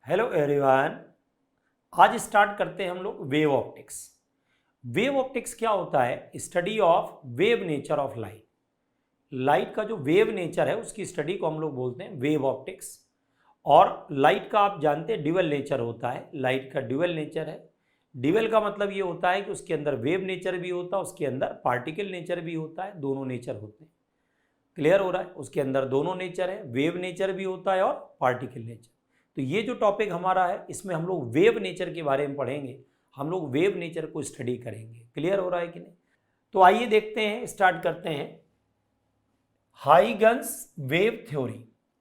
Hello everyone. आज start करते हैं हम लोग वेव ऑप्टिक्स। वेव ऑप्टिक्स क्या होता है? Study of wave nature of light. Light का जो वेव नेचर है उसकी स्टडी को हम लोग बोलते हैं वेव ऑप्टिक्स। और लाइट का आप जानते हैं ड्यूअल नेचर होता है। लाइट का ड्यूअल नेचर है। ड्यूअल का मतलब ये होता है कि उसके अंदर वेव नेचर भी होता है, उसके अंदर पार्टिकल नेचर भी होता है, दोनों नेचर होते हैं। क्लियर हो रहा है? उसके अंदर दोनों नेचर है, वेव नेचर भी होता है और पार्टिकल नेचर। तो ये जो टॉपिक हमारा है इसमें हम लोग वेव नेचर के बारे में पढ़ेंगे। हम लोग वेव नेचर को स्टडी करेंगे। क्लियर हो रहा है कि नहीं? तो आइए देखते हैं, स्टार्ट करते हैं। Huygens wave theory.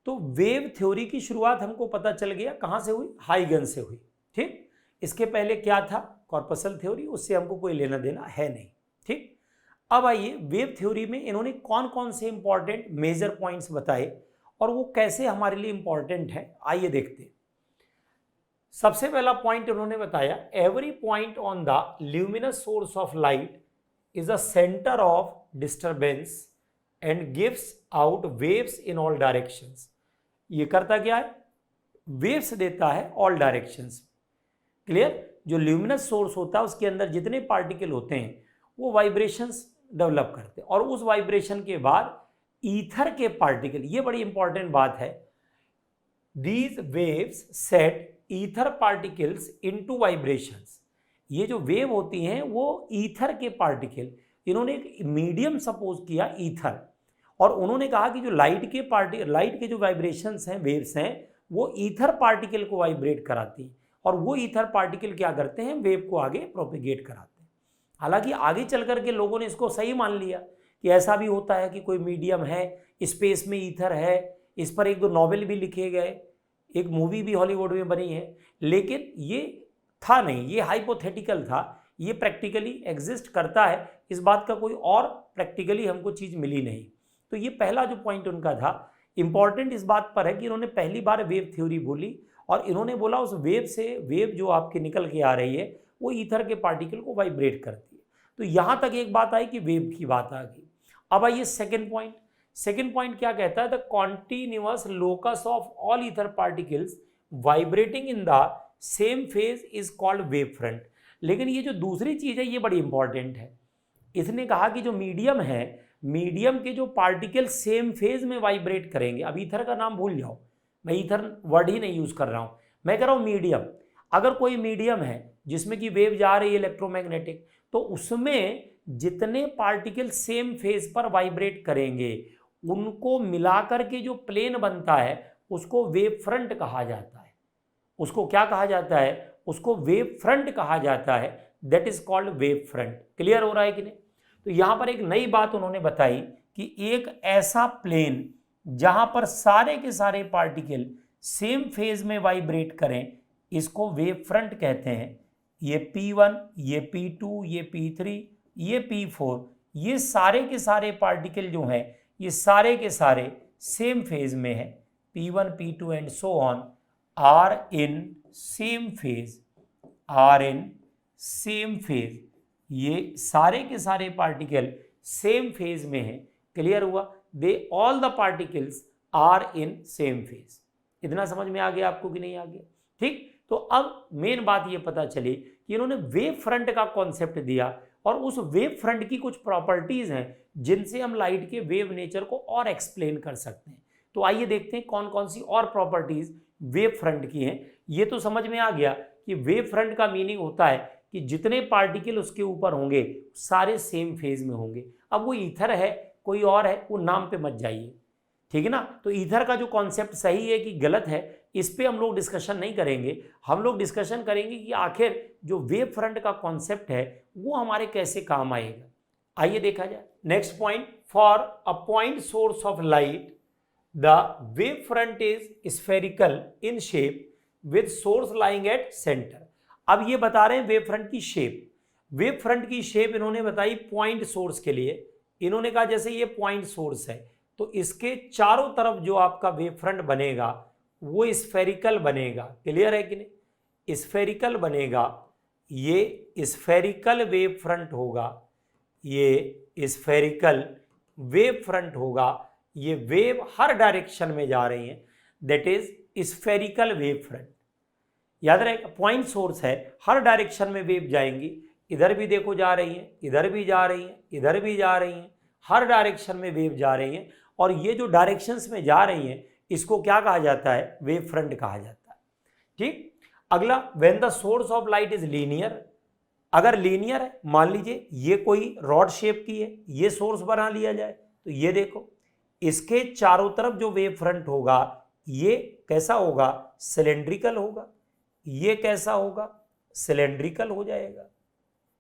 तो वेव थ्योरी की शुरुआत हमको पता चल गया कहां से हुई? हाइगन्स से हुई। ठीक, इसके पहले क्या था? कॉर्पसल थ्योरी, उससे हमको कोई लेना देना है नहीं। ठीक, अब आइए वेव थ्योरी में इन्होंने कौन कौन से इंपॉर्टेंट मेजर पॉइंट्स बताए और वो कैसे हमारे लिए इंपॉर्टेंट है, आइए देखते हैं। सबसे पहला पॉइंट उन्होंने बताया, every point on the luminous source of light is a centre of disturbance and gives out waves in all directions. ये करता क्या है? वेव्स देता है ऑल डायरेक्शंस। क्लियर? जो ल्यूमिनस सोर्स होता है उसके अंदर जितने पार्टिकल होते हैं वो वाइब्रेशंस डेवलप करते हैं और उस वाइब्रेशन के बाद ईथर के पार्टिकल, ये बड़ी इंपॉर्टेंट बात है, these waves set ether particles into vibrations. ये जो वेव होती हैं वो ईथर के पार्टिकल, इन्होंने एक मीडियम सपोज किया ईथर, और उन्होंने कहा कि जो लाइट के जो वाइब्रेशंस हैं, वेव्स हैं, वो ईथर पार्टिकल को वाइब्रेट कराती हैं और वो ईथर पार्टिकल क्या करते हैं? वेव को आगे प्रोपेगेट कराते हैं। हालांकि आगे चल करके लोगों ने इसको सही मान लिया कि ऐसा भी होता है कि कोई मीडियम है, स्पेस में ईथर है। इस पर एक दो नॉवेल भी लिखे गए, एक मूवी भी हॉलीवुड में बनी है, लेकिन ये था नहीं, ये हाइपोथेटिकल था। ये प्रैक्टिकली एग्जिस्ट करता है, इस बात का कोई और प्रैक्टिकली हमको चीज़ मिली नहीं। तो ये पहला जो पॉइंट उनका था, इंपॉर्टेंट इस बात पर है कि इन्होंने पहली बार वेव थ्योरी बोली और इन्होंने बोला उस वेव से, वेव जो आपके निकल के आ रही है वो ईथर के पार्टिकल को वाइब्रेट करती है। तो यहां तक एक बात आई कि वेव की बात आ गई। अब आइए सेकंड पॉइंट। सेकंड पॉइंट क्या कहता है? The continuous locus of all ether particles vibrating in the same phase is called wave front. लेकिन ये जो दूसरी चीज है ये बड़ी इंपॉर्टेंट है। इसने कहा कि जो मीडियम है, मीडियम के जो पार्टिकल सेम फेज में वाइब्रेट करेंगे, अब ईथर का नाम भूल जाओ, मैं ईथर वर्ड ही नहीं यूज कर रहा हूं, मैं कह रहा हूं मीडियम। अगर कोई मीडियम है जिसमें कि वेव जा रही है इलेक्ट्रोमैग्नेटिक, तो उसमें जितने पार्टिकल सेम फेज पर वाइब्रेट करेंगे उनको मिलाकर के जो प्लेन बनता है उसको वेव फ्रंट कहा जाता है। उसको क्या कहा जाता है? उसको वेव फ्रंट कहा जाता है। That is called wave front. Clear हो रहा है कि नहीं? तो यहां पर एक नई बात उन्होंने बताई कि एक ऐसा प्लेन जहां पर सारे के सारे पार्टिकल सेम फेज में वाइब्रेट करें, इसको वेव फ्रंट कहते हैं। ये P1, ये P2, ये P3, ये P4, ये सारे के सारे पार्टिकल जो हैं ये सारे के सारे सेम फेज में है। P1, P2 and so on are in same phase, are in same phase. ये सारे के सारे पार्टिकल सेम फेज में है। क्लियर हुआ? They all the particles are in same phase. इतना समझ में आ गया आपको कि नहीं आ गया? ठीक, तो अब मेन बात ये पता चली कि इन्होंने वेव फ्रंट का कॉन्सेप्ट दिया और उस वेव फ्रंट की कुछ प्रॉपर्टीज हैं जिनसे हम लाइट के वेव नेचर को और एक्सप्लेन कर सकते हैं। तो आइए देखते हैं कौन कौन सी और प्रॉपर्टीज वेव फ्रंट की हैं। ये तो समझ में आ गया कि वेव फ्रंट का मीनिंग होता है कि जितने पार्टिकल उसके ऊपर होंगे सारे सेम फेज में होंगे। अब वो ईथर है, कोई और है, वो नाम पे मत जाइए, ठीक है ना? तो ईथर का जो कॉन्सेप्ट सही है कि गलत है, इस पे हम लोग डिस्कशन नहीं करेंगे। हम लोग डिस्कशन करेंगे कि आखिर जो वेव फ्रंट का कॉन्सेप्ट है वो हमारे कैसे काम आएगा। आइए देखा जाए। Next point, for a point source of light the wave front is spherical in shape with source lying at centre. अब ये बता रहे हैं वेव फ्रंट की शेप। वेव फ्रंट की शेप इन्होंने बताई पॉइंट सोर्स के लिए। इन्होंने कहा जैसे ये पॉइंट सोर्स है तो इसके चारों तरफ जो आपका वेव फ्रंट बनेगा वो स्फेरिकल बनेगा। क्लियर है कि नहीं? स्फेरिकल बनेगा। ये स्फेरिकल वेव फ्रंट होगा, ये स्फेरिकल वेव फ्रंट होगा। ये वेव हर डायरेक्शन में जा रही हैं, that is spherical wave front. याद रहेगा, पॉइंट सोर्स है, हर डायरेक्शन में वेव जाएंगी, इधर भी देखो जा रही है, इधर भी जा रही है, इधर भी जा रही है, हर डायरेक्शन में वेव जा रही है। और ये जो डायरेक्शंस में जा रही हैं इसको क्या कहा जाता है, वेव फ्रंट कहा जाता है। ठीक, अगला, when the source of light is linear, अगर लीनियर है, मान लीजिए ये कोई रॉड शेप की है, ये सोर्स बना लिया जाए, तो ये देखो इसके चारों तरफ जो वेव फ्रंट होगा ये कैसा होगा, सिलेंड्रिकल होगा, ये कैसा होगा, सिलेंड्रिकल हो जाएगा।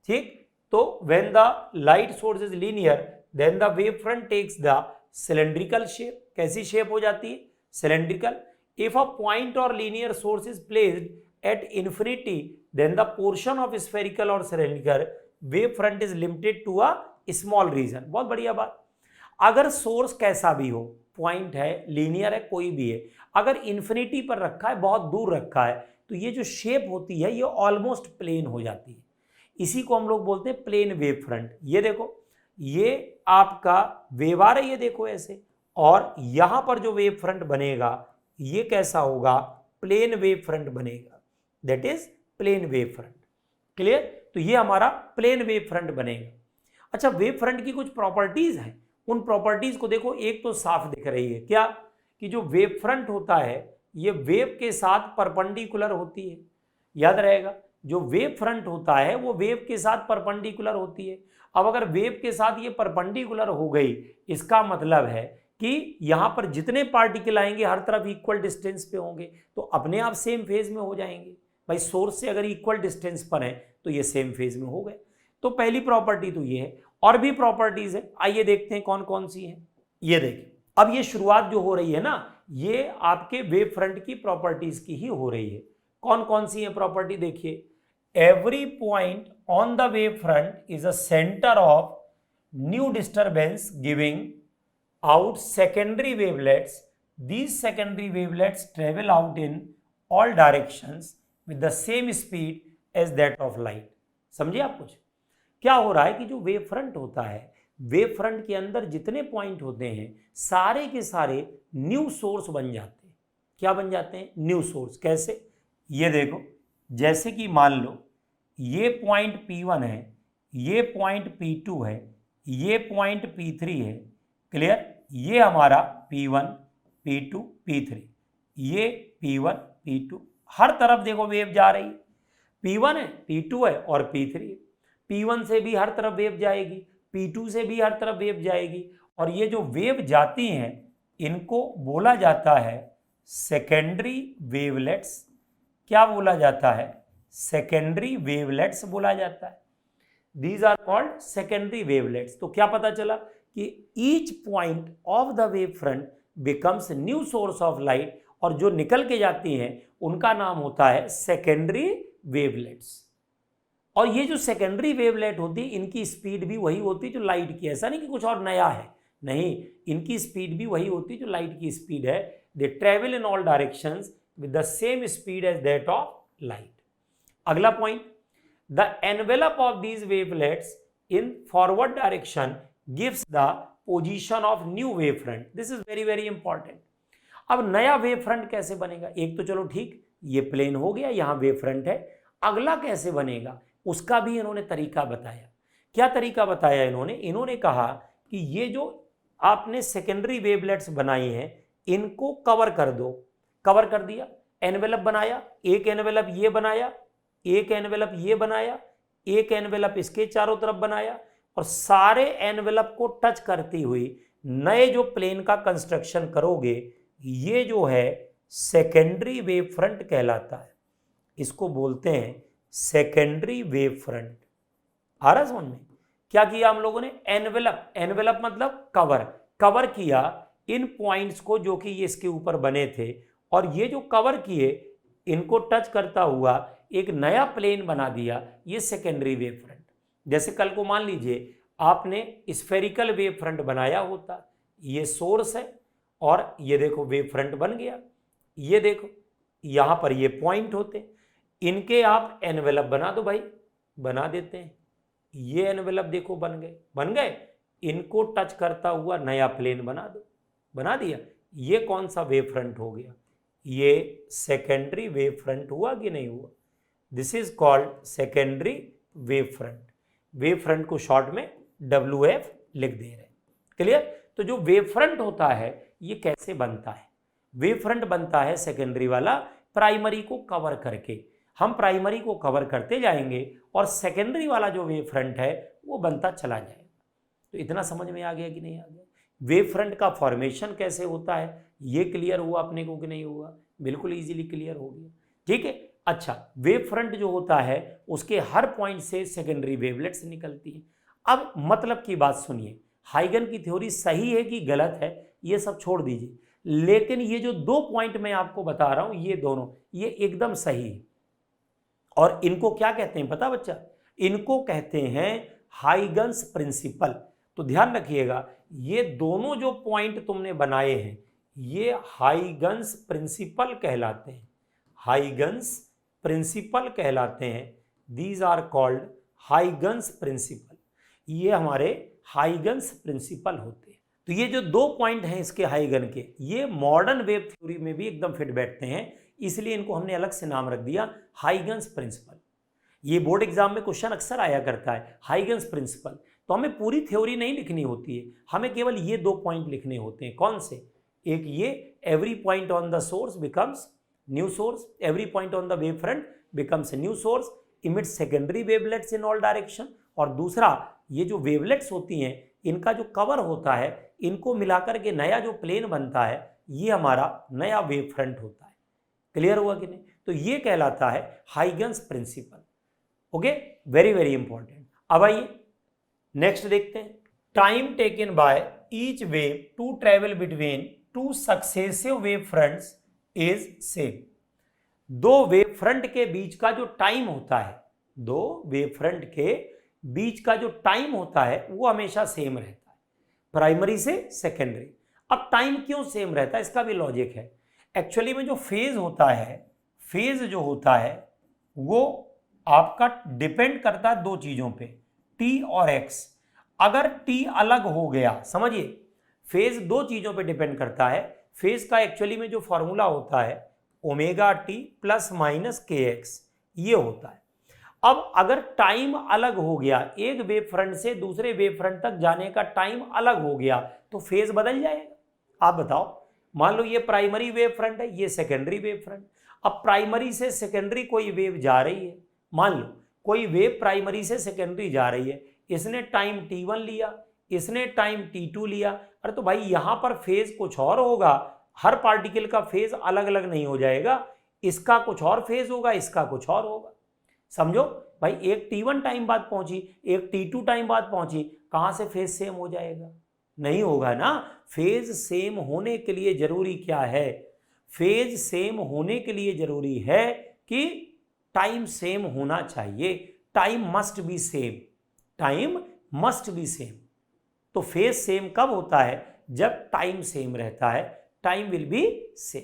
ठीक, तो when the light source is linear then the wave front takes the cylindrical shape, कैसी शेप हो जाती है, cylindrical. If a point or linear source is placed at infinity then the portion of spherical or cylindrical wave front is limited to a small region. बहुत बढ़िया बात। अगर source कैसा भी हो, पॉइंट है, लीनियर है, कोई भी है, अगर इन्फिनिटी पर रखा है, बहुत दूर रखा है, तो ये जो शेप होती है ये ऑलमोस्ट प्लेन हो जाती है। इसी को हम लोग बोलते हैं प्लेन वेव फ्रंट। ये देखो, ये आपका वेव आ रही है, देखो ऐसे, और यहां पर जो वेव फ्रंट बनेगा ये कैसा होगा, प्लेन वेव फ्रंट बनेगा, that is plane wave front. Clear, तो ये हमारा प्लेन वेव फ्रंट बनेगा। अच्छा, वेव फ्रंट की कुछ प्रॉपर्टीज हैं, उन प्रॉपर्टीज को देखो, एक तो साफ दिख रही है, क्या, कि जो वेव फ्रंट होता है ये वेव के साथ परपेंडिकुलर होती है। याद रहेगा, जो वेव फ्रंट होता है वो वेव के साथ परपेंडिकुलर होती है। अब अगर वेव के साथ ये परपेंडिकुलर हो गई, इसका मतलब है कि यहां पर जितने पार्टिकल आएंगे हर तरफ इक्वल डिस्टेंस पे होंगे, तो अपने आप सेम फेज में हो जाएंगे। भाई सोर्स से अगर इक्वल डिस्टेंस पर है तो ये सेम फेज में हो गए। तो पहली प्रॉपर्टी तो ये है, और भी प्रॉपर्टीज है, आइए देखते हैं कौन कौन सी हैं। ये देखिए, अब ये शुरुआत जो हो रही है ना, ये आपके वेव फ्रंट की प्रॉपर्टीज की ही हो रही है। कौन कौन सी है प्रॉपर्टी, देखिए, every point on the wave front is a centre of new disturbance giving out secondary wavelets. These secondary wavelets travel out in all directions with the same speed as that of light. समझिए आप कुछ, क्या हो रहा है कि जो wave front होता है, वेव फ्रंट के अंदर जितने पॉइंट होते हैं सारे के सारे न्यू सोर्स बन जाते हैं। क्या बन जाते हैं, न्यू सोर्स। कैसे, ये देखो, जैसे कि मान लो ये पॉइंट P1 है, ये पॉइंट P2 है, ये पॉइंट P3 है। क्लियर, ये हमारा P1, P2, P3, ये P1, P2, हर तरफ देखो वेव जा रही है, P1 है, P2 है और P3 है। P1 से भी हर तरफ वेव जाएगी, P2 से भी हर तरफ वेव जाएगी, और ये जो वेव जाती हैं इनको बोला जाता है सेकेंडरी वेवलेट्स। क्या बोला जाता है, सेकेंडरी वेवलेट्स बोला जाता है। These are called secondary wavelets. तो क्या पता चला कि each point of the wave front becomes new source of light, और जो निकल के जाती हैं उनका नाम होता है सेकेंडरी वेवलेट्स। और ये जो सेकेंडरी वेवलेट होती है इनकी स्पीड भी वही होती है जो लाइट की, ऐसा नहीं कि कुछ और नया है, नहीं, इनकी स्पीड भी वही होती है जो लाइट की स्पीड है। They travel in all directions with the same speed as that of light. अगला point, the envelope of these wavelets in forward direction gives the position of new wave front. This is very very important. अब नया wave front कैसे बनेगा, एक तो चलो ठीक, ये प्लेन हो गया, यहां वेव फ्रंट है, अगला कैसे बनेगा उसका भी इन्होंने तरीका बताया। क्या तरीका बताया इन्होंने, इन्होंने कहा कि ये जो आपने सेकेंडरी वेवलेट्स बनाई हैं इनको कवर कर दो। कवर कर दिया, एनवेलप बनाया, एक एनवेलप ये बनाया, एक एनवेलप ये बनाया, एक एनवेलप इसके चारों तरफ बनाया, और सारे एनवेलप को टच करती हुई नए जो प्लेन का कंस्ट्रक्शन करोगे, ये जो है सेकेंडरी वेव फ्रंट कहलाता है। इसको बोलते हैं सेकेंडरी वेव फ्रंट। आ रहा समझ में, क्या किया हम लोगों ने, एनवेलप, एनवेलप मतलब कवर, कवर किया इन पॉइंट्स को जो कि ये इसके ऊपर बने थे, और ये जो कवर किए इनको टच करता हुआ एक नया प्लेन बना दिया, ये सेकेंडरी वेव फ्रंट। जैसे कल को मान लीजिए आपने स्फेरिकल वेव फ्रंट बनाया होता, ये सोर्स है और ये देखो वेव फ्रंट बन गया, ये देखो यहां पर ये पॉइंट होते, इनके आप एनवेलप बना दो भाई, बना देते हैं, ये एनवेलप देखो बन गए, बन गए, इनको टच करता हुआ नया प्लेन बना दो, बना दिया, ये कौन सा वेव फ्रंट हो गया, ये सेकेंडरी वेव फ्रंट हुआ कि नहीं हुआ? This is called secondary wave front. Wave front को शॉर्ट में WF लिख दे रहे हैं। क्लियर? तो जो वेव फ्रंट होता है ये कैसे बनता है? वेव फ्रंट बनता है सेकेंडरी वाला प्राइमरी को कवर करके। हम प्राइमरी को कवर करते जाएंगे और सेकेंडरी वाला जो वेव फ्रंट है वो बनता चला जाएगा। तो इतना समझ में आ गया कि नहीं आ गया? वेव फ्रंट का फॉर्मेशन कैसे होता है ये क्लियर हुआ अपने को कि नहीं हुआ? बिल्कुल इजीली क्लियर हो गया। ठीक है। अच्छा, वेव फ्रंट जो होता है उसके हर पॉइंट से सेकेंडरी वेवलेट्स निकलती है। अब मतलब की बात सुनिए, हाइगन की थ्योरी सही है कि गलत है ये सब छोड़ दीजिए, लेकिन ये जो 2 पॉइंट मैं आपको बता रहा हूं ये दोनों ये एकदम सही है। और इनको क्या कहते हैं पता बच्चा? इनको कहते हैं हाइगन्स प्रिंसिपल। तो ध्यान रखिएगा, ये दोनों जो पॉइंट तुमने बनाए हैं ये हाइगन्स प्रिंसिपल कहलाते हैं। हाइगन्स प्रिंसिपल कहलाते हैं। These are called Huygens principle. ये हमारे हाइगन्स प्रिंसिपल होते हैं। तो ये जो 2 पॉइंट हैं इसके हाइगन के, ये मॉडर्न वेव थ्योरी में भी एकदम फिट बैठते हैं, इसलिए इनको हमने अलग से नाम रख दिया हाइगन्स प्रिंसिपल। ये बोर्ड एग्जाम में क्वेश्चन अक्सर आया करता है, हाइगन्स प्रिंसिपल। तो हमें पूरी थ्योरी नहीं लिखनी होती है, हमें केवल ये 2 पॉइंट लिखने होते हैं। कौन से? एक ये, every point on the source becomes new source, every point on the wave front becomes new source, emit secondary wavelets in all direction. और दूसरा, ये जो वेवलेट्स होती हैं इनका जो कवर होता है इनको मिलाकर के नया जो प्लेन बनता है ये हमारा नया वेव फ्रंट होता है। क्लियर हुआ कि नहीं? तो ये कहलाता है Huygens principle. Okay, very very important. अब आइए नेक्स्ट देखते हैं। Time taken by each wave to travel between 2 successive wave fronts is same. 2 wave front के बीच का जो टाइम होता है, 2 वेव फ्रंट के बीच का जो टाइम होता है वो हमेशा सेम रहता है, प्राइमरी से सेकेंडरी। अब टाइम क्यों सेम रहता है इसका भी लॉजिक है। एक्चुअली में जो फेज होता है, फेज जो होता है वो आपका डिपेंड करता है 2 चीजों पे, T और X। अगर T अलग हो गया, समझिए फेज 2 चीजों पे डिपेंड करता है। फेज का एक्चुअली में जो फॉर्मूला होता है omega T plus minus KX, ये होता है। अब अगर टाइम अलग हो गया, एक वेव फ्रंट से दूसरे वेव फ्रंट तक जाने का टाइम अलग हो गया तो फेज बदल जाएगा। आप बताओ, मान लो ये प्राइमरी वेव फ्रंट है, ये सेकेंडरी वेव फ्रंट। अब प्राइमरी से सेकेंडरी कोई वेव जा रही है, मान लो कोई वेव प्राइमरी से सेकेंडरी जा रही है, इसने टाइम T1 लिया, इसने टाइम T2 लिया। अरे तो भाई यहां पर फेज कुछ और होगा, हर पार्टिकल का फेज अलग अलग नहीं हो जाएगा, इसका कुछ और फेज होगा, इसका कुछ और होगा। समझो भाई, एक T1 टाइम बाद पहुंची, एक T2 टाइम बाद पहुंची, कहां से फेज सेम हो जाएगा? नहीं होगा ना। फेज सेम होने के लिए जरूरी क्या है? फेज सेम होने के लिए जरूरी है कि टाइम सेम होना चाहिए। Time must be same, time must be same. तो फेज सेम कब होता है? जब टाइम सेम रहता है, time will be same.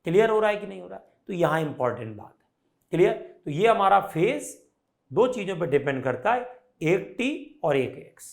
Clear हो रहा है कि नहीं हो रहा है? तो यहां इंपॉर्टेंट बात है। क्लियर? तो ये हमारा फेज 2 चीजों पर डिपेंड करता है, एक T और एक X,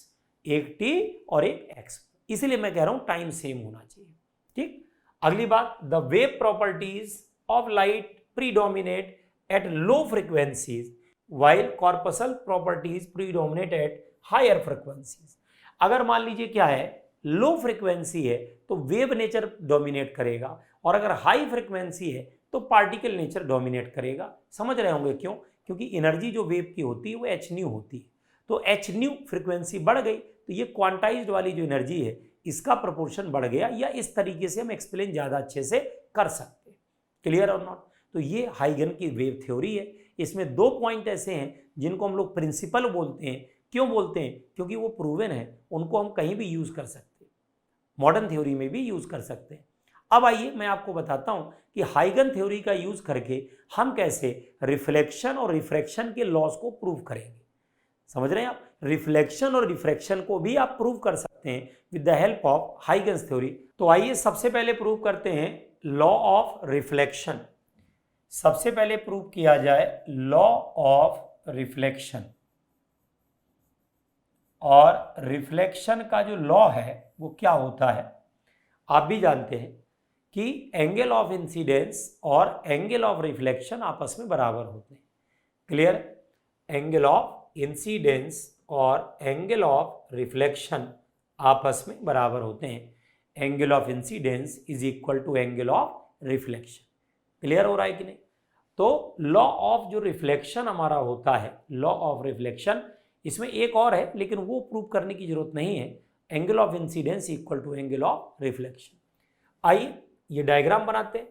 एक T और एक X। इसलिए मैं कह रहा हूं टाइम सेम होना चाहिए। ठीक। अगली बात, the wave properties of light predominate at low frequencies while corpuscle properties predominate at higher frequencies. अगर मान लीजिए क्या है, लो फ्रीक्वेंसी है तो वेव नेचर डोमिनेट करेगा, और अगर हाई फ्रीक्वेंसी है तो पार्टिकल नेचर डोमिनेट करेगा। समझ रहे होंगे क्यों? क्योंकि एनर्जी जो वेव की होती है वो hν होती है। तो hν फ्रीक्वेंसी बढ़ गई तो ये क्वांटाइज्ड वाली जो एनर्जी है इसका प्रोपोर्शन बढ़ गया, या इस तरीके से हम एक्सप्लेन ज़्यादा अच्छे से कर सकते हैं। क्लियर और नॉट? तो ये हाइगन की वेव थ्योरी है। इसमें 2 पॉइंट ऐसे हैं जिनको हम लोग प्रिंसिपल बोलते हैं। क्यों बोलते हैं? क्योंकि वो प्रूवन है, उनको हम कहीं भी यूज़ कर सकते हैं, मॉडर्न थ्योरी में भी यूज़ कर सकते हैं। अब आइए मैं आपको बताता हूं कि हाइगन थ्योरी का यूज करके हम कैसे रिफ्लेक्शन और रिफ्रैक्शन के लॉस को प्रूव करेंगे। समझ रहे हैं आप? रिफ्लेक्शन और रिफ्रैक्शन को भी आप प्रूव कर सकते हैं with the help of Huygens theory. तो आइए सबसे पहले प्रूव करते हैं लॉ ऑफ रिफ्लेक्शन। सबसे पहले प्रूव किया जाए लॉ ऑफ रिफ्लेक्शन। और रिफ्लेक्शन का जो लॉ है वो क्या होता है? आप भी जानते हैं कि एंगल ऑफ इंसिडेंस और एंगल ऑफ रिफ्लेक्शन आपस में बराबर होते हैं। क्लियर? एंगल ऑफ इंसिडेंस और एंगल ऑफ रिफ्लेक्शन आपस में बराबर होते हैं। Angle of incidence is equal to angle of reflection. Clear हो रहा है कि नहीं? तो लॉ ऑफ जो रिफ्लेक्शन हमारा होता है, लॉ ऑफ रिफ्लेक्शन, इसमें एक और है लेकिन वो प्रूव करने की जरूरत नहीं है। Angle of incidence equal to angle of reflection. आइए ये डायग्राम बनाते हैं।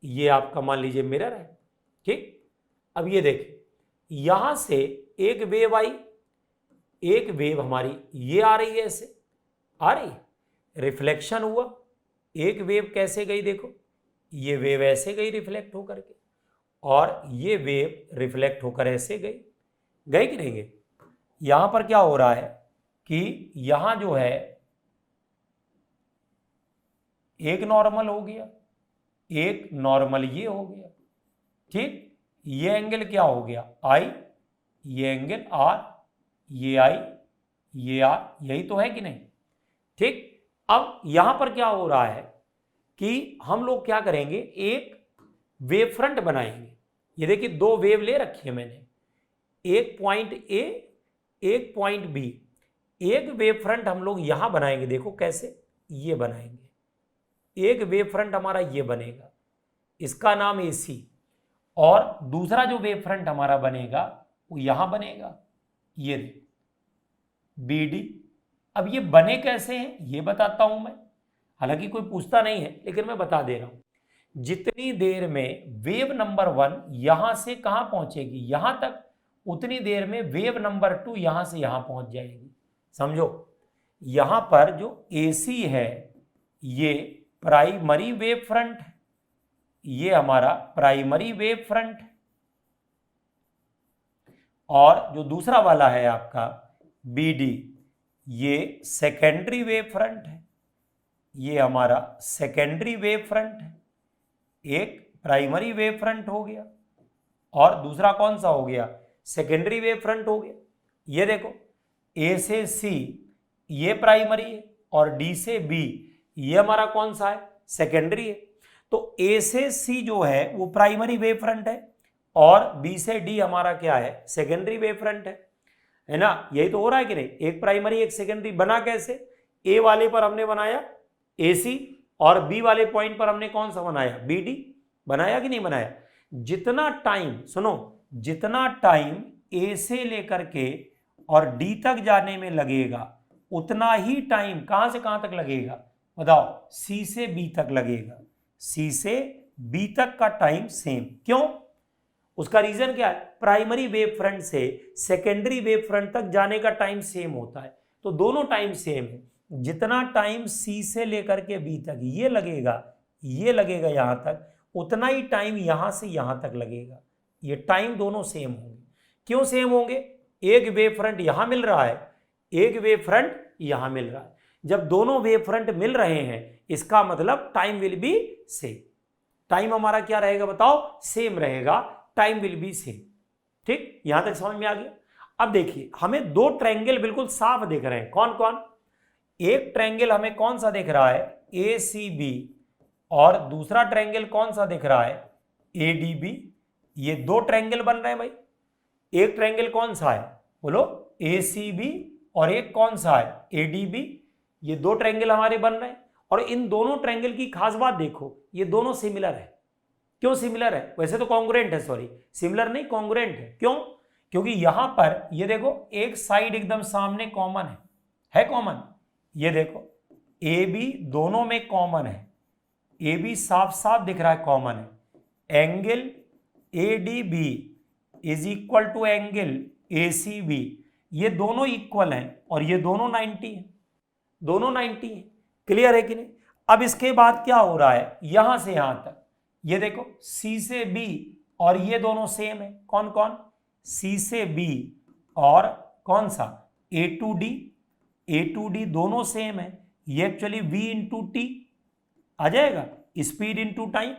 ये आपका मान लीजिए मिरर है, ठीक। अब ये देखिए, यहां से एक वेव आई, एक वेव हमारी ये आ रही है, ऐसे आ रही है, रिफ्लेक्शन हुआ। एक वेव कैसे गई देखो, ये वेव ऐसे गई रिफ्लेक्ट होकर के, और ये वेव रिफ्लेक्ट होकर ऐसे गई, गई कि नहीं गई? यहां पर क्या हो रहा है कि यहां जो है एक नॉर्मल हो गया, एक नॉर्मल ये हो गया, ठीक। ये एंगल क्या हो गया, आई, ये एंगल आर, ये आई, ये आर, यही तो है कि नहीं, ठीक। अब यहां पर क्या हो रहा है कि हम लोग क्या करेंगे, एक वेव फ्रंट बनाएंगे। ये देखिए दो वेव ले रखी है मैंने, एक पॉइंट ए, एक पॉइंट बी। एक वेव फ्रंट हम लोग यहां बनाएंगे, देखो कैसे, ये बनाएंगे। एक वेव फ्रंट हमारा ये बनेगा, इसका नाम AC, और दूसरा जो वेव फ्रंट हमारा बनेगा वो यहां बनेगा, ये BD। अब ये बने कैसे हैं ये बताता हूं मैं, हालांकि कोई पूछता नहीं है लेकिन मैं बता दे रहा हूं। जितनी देर में वेव नंबर 1 यहां से कहां पहुंचेगी, यहां तक, उतनी देर में वेव नंबर 2 यहां से यहां पहुंच जाएगी। समझो, यहां पर जो AC है ये प्राइमरी वेव फ्रंट है, ये हमारा प्राइमरी वेव फ्रंट है, और जो दूसरा वाला है आपका BD ये सेकेंडरी वेव फ्रंट है, ये हमारा सेकेंडरी वेव फ्रंट है। एक प्राइमरी वेव फ्रंट हो गया और दूसरा कौन सा हो गया, सेकेंडरी वेव फ्रंट हो गया। ये देखो A से C ये प्राइमरी है और D से B ये हमारा कौन सा है, सेकेंडरी है। तो A से C जो है वो प्राइमरी वेव फ्रंट है और B से D हमारा क्या है, सेकेंडरी वेव फ्रंट है ना। यही तो हो रहा है कि नहीं, एक प्राइमरी एक सेकेंडरी। बना कैसे, A वाले पर हमने बनाया AC और B वाले पॉइंट पर हमने कौन सा बनाया, BD। बनाया कि नहीं बनाया? जितना टाइम, सुनो, जितना टाइम A से लेकर के और D तक जाने में लगेगा उतना ही टाइम कहां से कहां तक लगेगा बताओ, C से B तक लगेगा। C से B तक का टाइम सेम, क्यों? उसका रीजन क्या है, प्राइमरी वेव फ्रंट से सेकेंडरी वेव फ्रंट तक जाने का टाइम सेम होता है, तो दोनों टाइम सेम है। जितना टाइम C से लेकर के B तक ये लगेगा यहां तक, उतना ही टाइम यहां से यहां तक लगेगा। ये टाइम दोनों सेम होंगे। क्यों सेम होंगे? एक वेव फ्रंट यहां मिल रहा है, एक वेव फ्रंट यहां मिल रहा है। जब दोनों वेव फ्रंट मिल रहे हैं इसका मतलब time will be same. Time हमारा क्या रहेगा बताओ, सेम रहेगा, टाइम विल बी सेम। ठीक, यहां तक समझ में आ गया। अब देखिए हमें दो ट्रायंगल बिल्कुल साफ दिख रहे हैं, कौन कौन? एक ट्रायंगल हमें कौन सा दिख रहा है, ACB, और दूसरा ट्रायंगल कौन सा दिख रहा है, ADB। ये दो ट्रायंगल बन रहे हैं भाई। एक ट्रायंगल कौन सा है बोलो, ACB, और एक कौन सा है, ADB। ये दो ट्रायंगल हमारे बन रहे हैं और इन दोनों ट्रायंगल की खास बात देखो, ये दोनों सिमिलर है। क्यों सिमिलर है? वैसे तो कॉन्ग्रुएंट है, सॉरी सिमिलर नहीं कॉन्ग्रुएंट है। क्यों? क्योंकि यहां पर ये देखो एक साइड एकदम सामने कॉमन है कॉमन। ये देखो AB दोनों में कॉमन है, AB साफ साफ दिख रहा है कॉमन है। Angle ADB is equal to angle ACB, ये दोनों इक्वल हैं और ये दोनों 90 हैं, दोनों 90 हैं। क्लियर है कि नहीं? अब इसके बाद क्या हो रहा है, यहां से यहां तक ये देखो C से B, और ये दोनों सेम है, कौन कौन, C से B और कौन सा, A to D दोनों सेम है। ये एक्चुअली V इंटू टी आ जाएगा, स्पीड इंटू टाइम।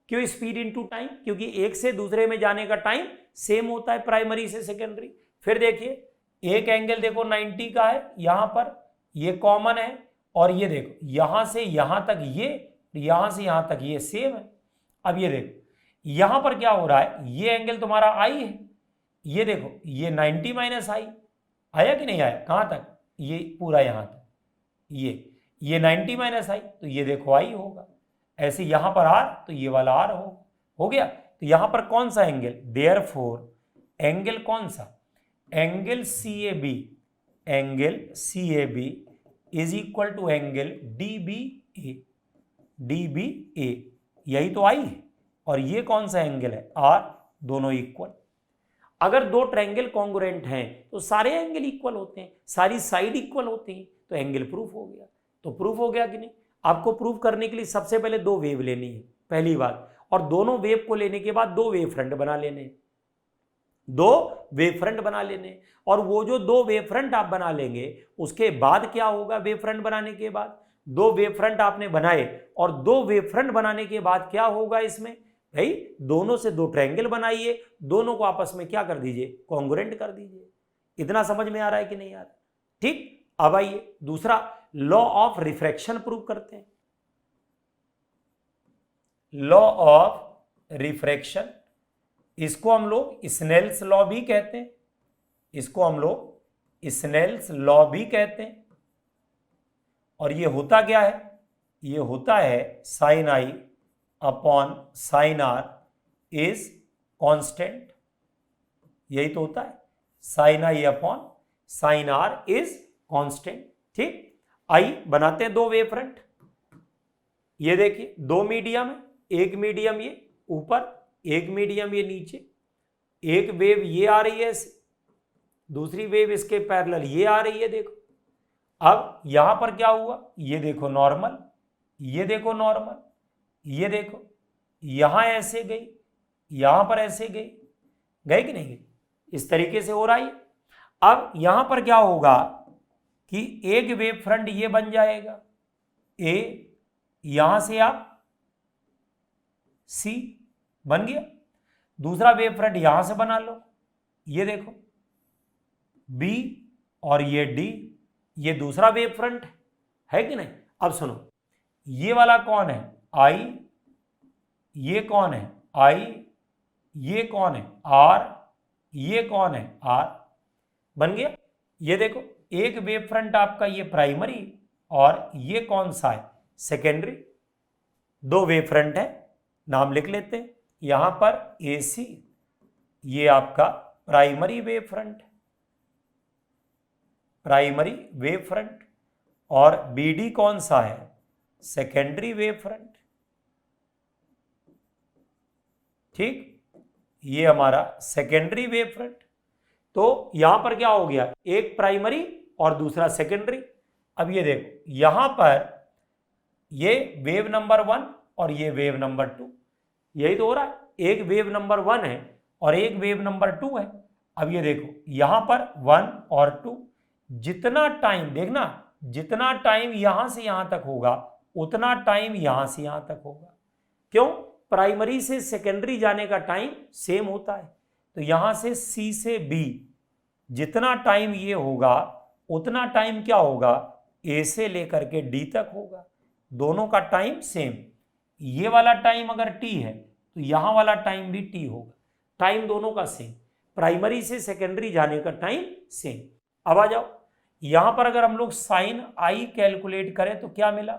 क्यों स्पीड इंटू टाइम? क्योंकि एक से दूसरे में जाने का टाइम सेम होता है, प्राइमरी से सेकेंडरी। फिर देखिए एक एंगल देखो 90 का है, यहां पर ये कॉमन है, और ये देखो यहां से यहां तक ये तो यहां से यहां तक ये सेम है। अब ये देखो यहां पर क्या हो रहा है, ये एंगल तुम्हारा आई है, ये देखो ये 90 माइनस आई आया कि नहीं आया, कहां तक, ये पूरा यहां तक, ये 90 माइनस आई तो ये देखो आई होगा। ऐसे यहां पर आर तो ये वाला आर हो गया। तो यहां पर कौन सा एंगल, देयरफॉर एंगल कौन सा, angle C A B is equal to angle D B A, यही तो आई है। और ये कौन सा एंगल है, आर, दोनों इक्वल। अगर दो ट्रायंगल कॉन्ग्रुएंट हैं तो सारे एंगल इक्वल होते हैं, सारी साइड इक्वल होती हैं, तो एंगल प्रूफ हो गया। तो प्रूफ हो गया कि नहीं। आपको प्रूफ करने के लिए सबसे पहले दो वेव लेनी है, पहली बात, और दोनों वेव को लेने के बाद दो वेव फ्रंट बना लेने, दो वेव फ्रंट बना लेने। और वो जो दो वेव फ्रंट आप बना लेंगे उसके बाद क्या होगा, वेव फ्रंट बनाने के बाद दो वेव फ्रंट आपने बनाए, और दो वेव फ्रंट बनाने के बाद क्या होगा इसमें भाई, दोनों से दो ट्रायंगल बनाइए, दोनों को आपस में क्या कर दीजिए, कॉन्ग्रुएंट कर दीजिए। इतना समझ में आ रहा है कि नहीं आ रहा, ठीक। अब आइए दूसरा लॉ ऑफ रिफ्रैक्शन प्रूव करते हैं। लॉ ऑफ रिफ्रैक्शन, इसको हम लोग स्नेल्स लॉ भी कहते हैं, इसको हम लोग स्नेल्स लॉ भी कहते हैं। और ये होता क्या है, ये होता है sine I upon sine R is constant, यही तो होता है, sine I upon sine R is constant, ठीक। आई बनाते हैं दो वेव फ्रंट, ये देखिए दो मीडियम है, एक मीडियम ये ऊपर, एक मीडियम ये नीचे, एक वेव ये आ रही है ऐसे, दूसरी वेव इसके पैरेलल ये आ रही है, देखो। अब यहां पर क्या हुआ, ये देखो नॉर्मल, ये देखो नॉर्मल, ये देखो यहां ऐसे गई, यहां पर ऐसे गई, गए कि नहीं गई, इस तरीके से हो रहा है। अब यहां पर क्या होगा कि एक वेव फ्रंट ये बन जाएगा ए, यहां से आप सी बन गया, दूसरा वेव फ्रंट यहां से बना लो, ये देखो बी, और ये डी, ये दूसरा वेव फ्रंट है कि नहीं। अब सुनो, ये वाला कौन है, आई, ये कौन है आई, ये कौन है आर, ये कौन है आर, बन गया। ये देखो एक वेव फ्रंट आपका ये प्राइमरी, और ये कौन सा है सेकेंडरी, दो वेव फ्रंट है, नाम लिख लेते हैं यहां पर ए सी, ये आपका primary wave front, primary wave front, और बी डी कौन सा है, सेकेंडरी वेव फ्रंट, ठीक, ये हमारा सेकेंडरी वेव फ्रंट। तो यहां पर क्या हो गया, एक प्राइमरी और दूसरा सेकेंडरी। अब ये देखो यहां पर ये वेव नंबर 1 और ये वेव नंबर 2, यही तो हो रहा है, एक वेव नंबर 1 है और एक वेव नंबर 2 है। अब ये देखो यहां पर 1 और 2, जितना टाइम देखना, जितना टाइम यहां से यहां तक होगा उतना टाइम यहां से यहां तक होगा, क्यों, प्राइमरी से सेकेंडरी जाने का टाइम सेम होता है। तो यहां से सी से बी जितना टाइम ये होगा उतना टाइम क्या होगा, ए से लेकर के डी तक होगा, दोनों का टाइम सेम। ये वाला टाइम अगर टी है तो यहां वाला टाइम भी टी होगा, टाइम दोनों का सेम, प्राइमरी से सेकेंडरी जाने का टाइम सेम। अब आ जाओ यहां पर अगर हम लोग साइन आई कैलकुलेट करें तो क्या मिला,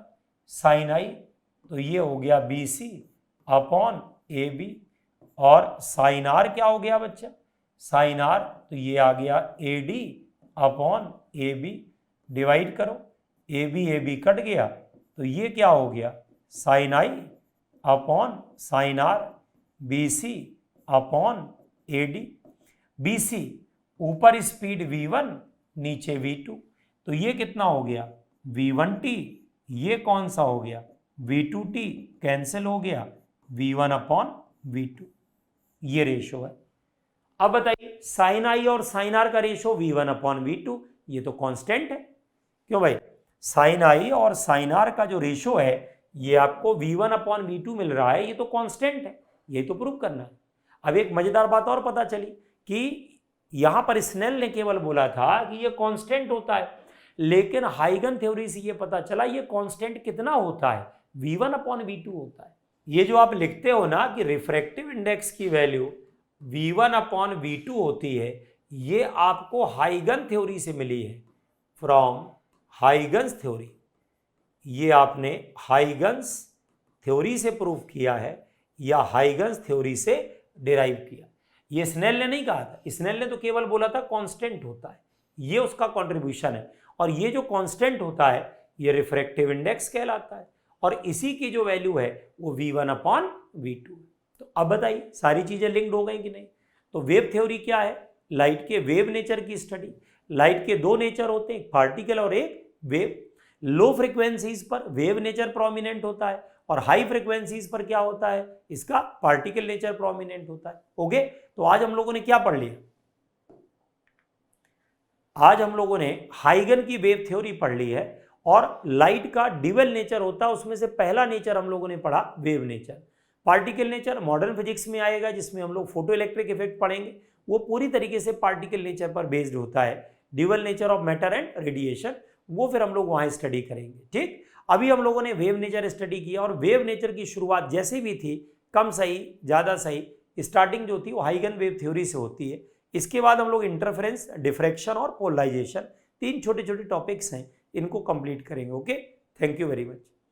साइन आई तो ये हो गया B C upon A B, और साइन आर क्या हो गया बच्चा, साइन आर तो ये आ गया A D upon A B, divide करो, ए बी कट गया तो ये क्या हो गया, sine I upon sine R, B C upon A D. B C ऊपर स्पीड v1 नीचे v2, तो ये कितना हो गया v1t, ये कौन सा हो गया v2t, कैंसिल हो गया v1 अपॉन v2, ये रेशो है। अब बताइए साइन आई और साइन आर का रेशो v1 अपॉन v2, ये तो कांस्टेंट है, क्यों भाई, साइन आई और साइन आर का जो रेशो है ये आपको v1 अपॉन v2 मिल रहा है, ये तो कांस्टेंट है, यही तो प्रूव करना है। अब एक मजेदार बात और पता चली कि यहां पर स्नेल ने केवल बोला था कि ये कांस्टेंट होता है, लेकिन हाइगन थ्योरी से ये पता चला ये कांस्टेंट कितना होता है, V1/V2 होता है। ये जो आप लिखते हो ना कि रिफ्रैक्टिव इंडेक्स की वैल्यू V1/V2 होती है, ये आपको हाइगन थ्योरी से मिली है, फ्रॉम हाइगन्स थ्योरी। ये आपने हाइगन्स थ्योरी से प्रूव किया है या हाइगन्स थ्योरी से डिराइव किया। ये स्नेल ने नहीं कहा था, स्नेल ने तो केवल बोला था कांस्टेंट होता है, ये उसका कंट्रीब्यूशन है। और ये जो कांस्टेंट होता है ये रिफ्रैक्टिव इंडेक्स कहलाता है, और इसी की जो वैल्यू है वो V1/V2। तो अब बताइए सारी चीजें लिंक्ड हो गई कि नहीं। तो वेव थ्योरी क्या है? लाइट के वेव नेचर की स्टडी। लाइट के दो नेचर होते हैं, पार्टिकल और एक वेव। लो फ्रीक्वेंसीज पर वेव नेचर प्रोमिनेंट होता है और हाई फ्रीक्वेंसीज पर क्या होता है? इसका पार्टिकल नेचर प्रोमिनेंट होता है। ओके, तो आज हम लोगों ने क्या पढ़ लिया? आज हम लोगों ने हाइगन की वेव थ्योरी पढ़ ली है, और लाइट का ड्यूअल नेचर होता है, उसमें से पहला नेचर हम लोगों ने पढ़ा wave nature. Particle nature modern physics में आएगा, जिसमें हम लोग फोटो इलेक्ट्रिक इफेक्ट पढ़ेंगे, वो पूरी तरीके से पार्टिकल नेचर पर बेस्ड होता है। Dual nature of matter and radiation, वो फिर हम लोग वहां स्टडी करेंगे। ठीक, अभी हम लोगों ने वेव नेचर स्टडी किया, और वेव नेचर की शुरुआत जैसे भी थी, कम सही ज़्यादा सही, स्टार्टिंग जो थी वो हाइगन वेव थ्योरी से होती है। इसके बाद हम लोग इंटरफेरेंस, डिफ्रैक्शन और पोलराइजेशन, तीन छोटे छोटे टॉपिक्स हैं, इनको कंप्लीट करेंगे। Okay, thank you very much.